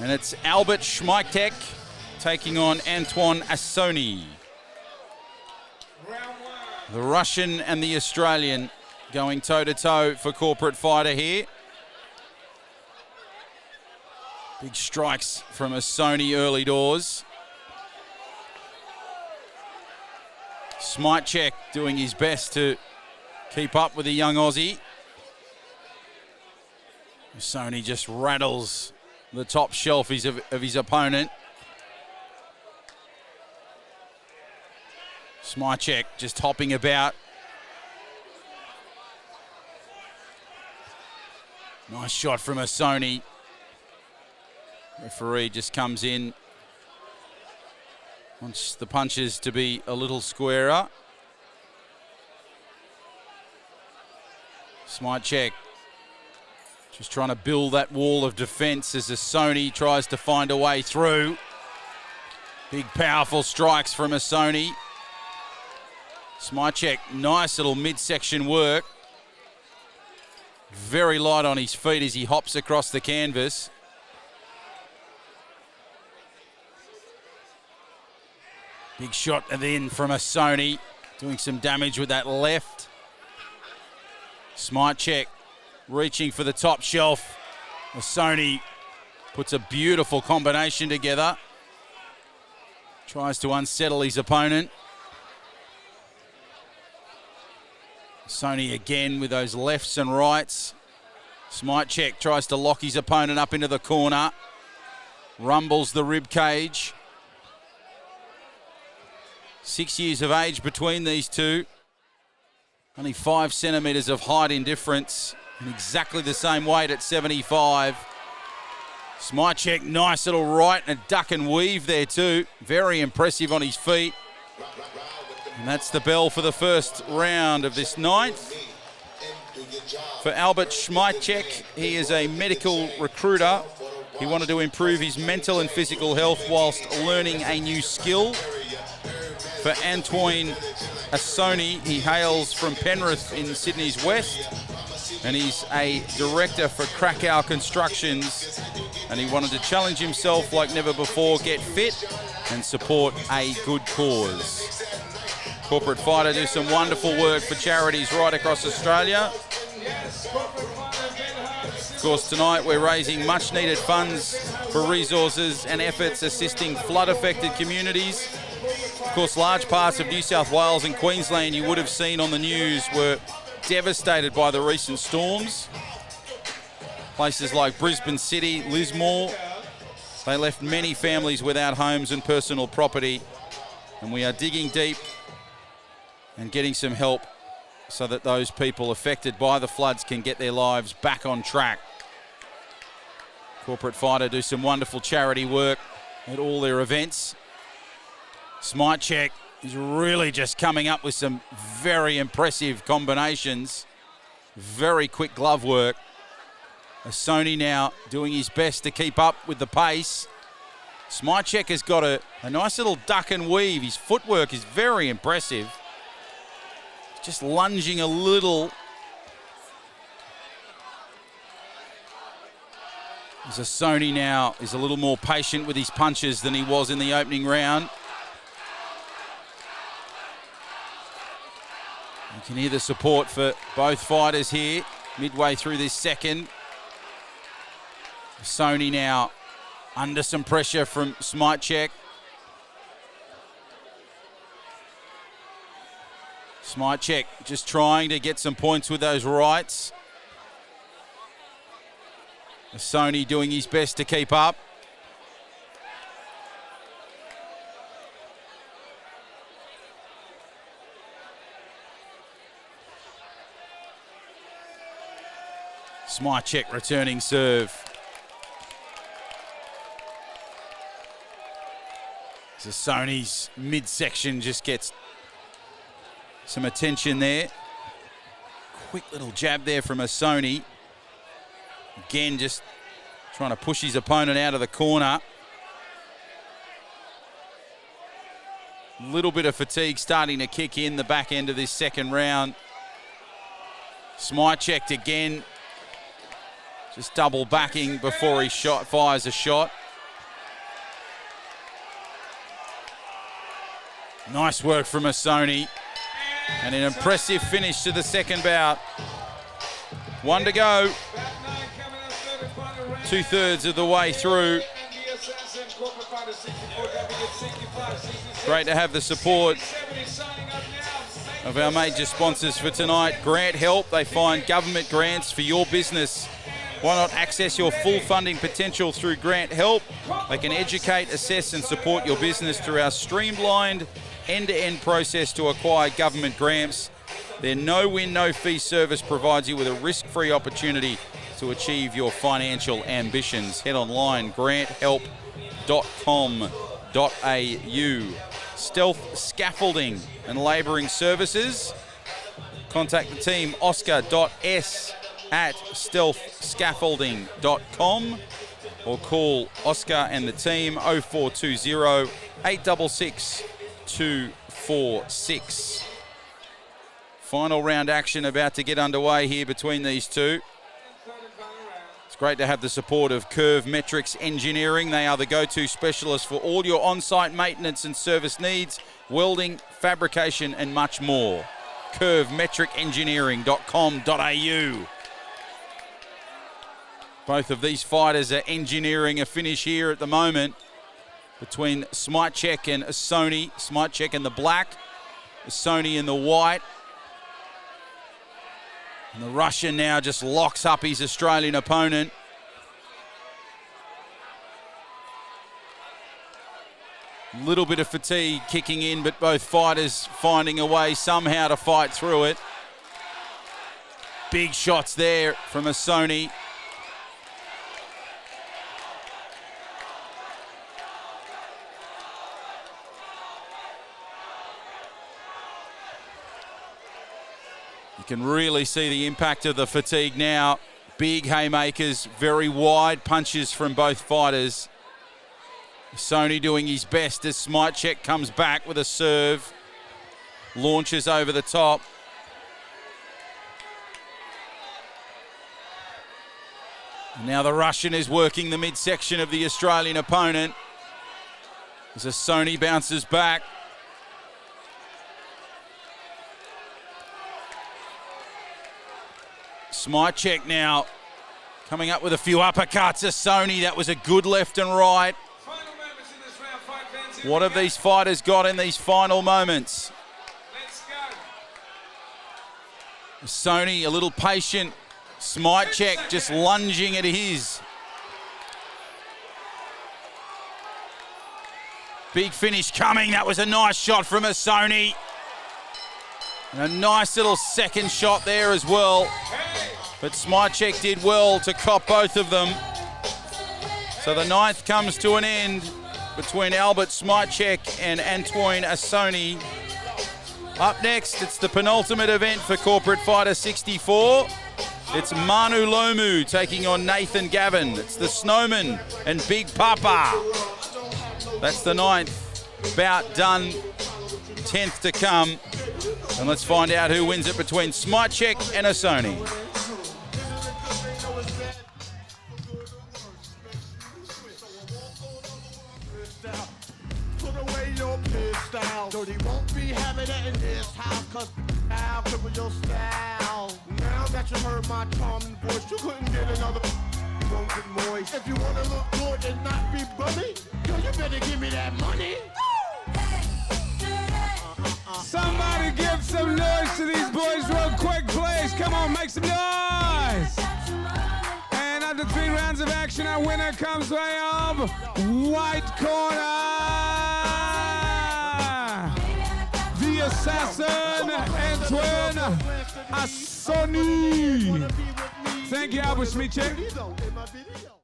And it's Smytchek taking on Antwoin Assoni. The Russian and the Australian going toe-to-toe for Corporate Fighter here. Big strikes from Assoni early doors. Smytchek doing his best to keep up with the young Aussie. Assoni just rattles the top shelf of his opponent. Smytchek just hopping about. Nice shot from Assoni. Referee just comes in. Wants the punches to be a little squarer. Smytchek just trying to build that wall of defence as Assoni tries to find a way through. Big powerful strikes from Assoni. Smytchek, nice little midsection work. Very light on his feet as he hops across the canvas. Big shot at the end from Assoni, doing some damage with that left. Smytchek reaching for the top shelf. Assoni puts a beautiful combination together. Tries to unsettle his opponent. Assoni again with those lefts and rights. Smytchek tries to lock his opponent up into the corner. Rumbles the rib cage. 6 years of age between these two. Only 5 centimetres of height in difference. And exactly the same weight at 75. Smytchek, nice little right and a duck and weave there too. Very impressive on his feet. And that's the bell for the first round of this ninth. For Smytchek, he is a medical recruiter. He wanted to improve his mental and physical health whilst learning a new skill. For Antwoin Assoni, he hails from Penrith in Sydney's west, and he's a director for Krakow Constructions, and he wanted to challenge himself like never before, get fit and support a good cause. Corporate Fighter do some wonderful work for charities right across Australia. Of course, tonight we're raising much needed funds for resources and efforts assisting flood affected communities. Of course, large parts of New South Wales and Queensland, you would have seen on the news, were devastated by the recent storms. Places like Brisbane City, Lismore, they left many families without homes and personal property. And we are digging deep and getting some help so that those people affected by the floods can get their lives back on track. Corporate Fighter do some wonderful charity work at all their events. Smytchek is really just coming up with some very impressive combinations. Very quick glove work. Assoni now doing his best to keep up with the pace. Smytchek has got a nice little duck and weave. His footwork is very impressive. Just lunging a little. As Assoni now is a little more patient with his punches than he was in the opening round. You can hear the support for both fighters here, midway through this second. Assoni now under some pressure from Smytchek. Smytchek just trying to get some points with those rights. Assoni doing his best to keep up. Smytchek returning serve. Assoni's midsection just gets some attention there. Quick little jab there from Assoni. Again, just trying to push his opponent out of the corner. Little bit of fatigue starting to kick in the back end of this second round. Smytchek again, just double backing before he fires a shot. Nice work from Assoni. And an impressive finish to the second bout. 1 to go. 2/3 of the way through. Great to have the support of our major sponsors for tonight. Grant Help, they find government grants for your business. Why not access your full funding potential through Grant Help? They can educate, assess and support your business through our streamlined end-to-end process to acquire government grants. Their no-win, no-fee service provides you with a risk-free opportunity to achieve your financial ambitions. Head online, granthelp.com.au. Stealth Scaffolding and Labouring Services. Contact the team, oscar.s@stealthscaffolding.com or call Oscar and the team 0420 866 246. Final round action about to get underway here between these two. It's great to have the support of Curve Metrics Engineering. They are the go-to specialist for all your on-site maintenance and service needs, welding, fabrication and much more. curvemetricengineering.com.au. Both of these fighters are engineering a finish here at the moment between Smytchek and Assoni. Smytchek in the black, Assoni in the white. And the Russian now just locks up his Australian opponent. Little bit of fatigue kicking in, but both fighters finding a way somehow to fight through it. Big shots there from Assoni. You can really see the impact of the fatigue now. Big haymakers, very wide punches from both fighters. Assoni doing his best as Smytchek comes back with a serve. Launches over the top. And now the Russian is working the midsection of the Australian opponent as Assoni bounces back. Smytchek now coming up with a few uppercuts. Assoni, that was a good left and right. What have these fighters got in these final moments? Assoni a little patient. Smytchek just lunging at his. Big finish coming. That was a nice shot from Assoni. And a nice little second shot there as well. But Smytchek did well to cop both of them. So the ninth comes to an end between Albert Smytchek and Antwoin Assoni. Up next, it's the penultimate event for Corporate Fighter 64. It's Manu Lomu taking on Nathan Gavin. It's the Snowman and Big Papa. That's the ninth bout done. 10th to come. And let's find out who wins it between Smytchek and Assoni. Put away your pistol. Dirty won't be having it in this house, cause I'll cripple your style. Now that you heard my charming voice, you couldn't get another. You won't get moist. If you wanna look good and not be bummy, yo, you better give me that money. Somebody give some noise to these boys real quick, please. Come on, make some noise. And after 3 rounds of action, our winner comes way up. White corner. The assassin, Antwoin Assoni. Thank you, Albert Smytchek.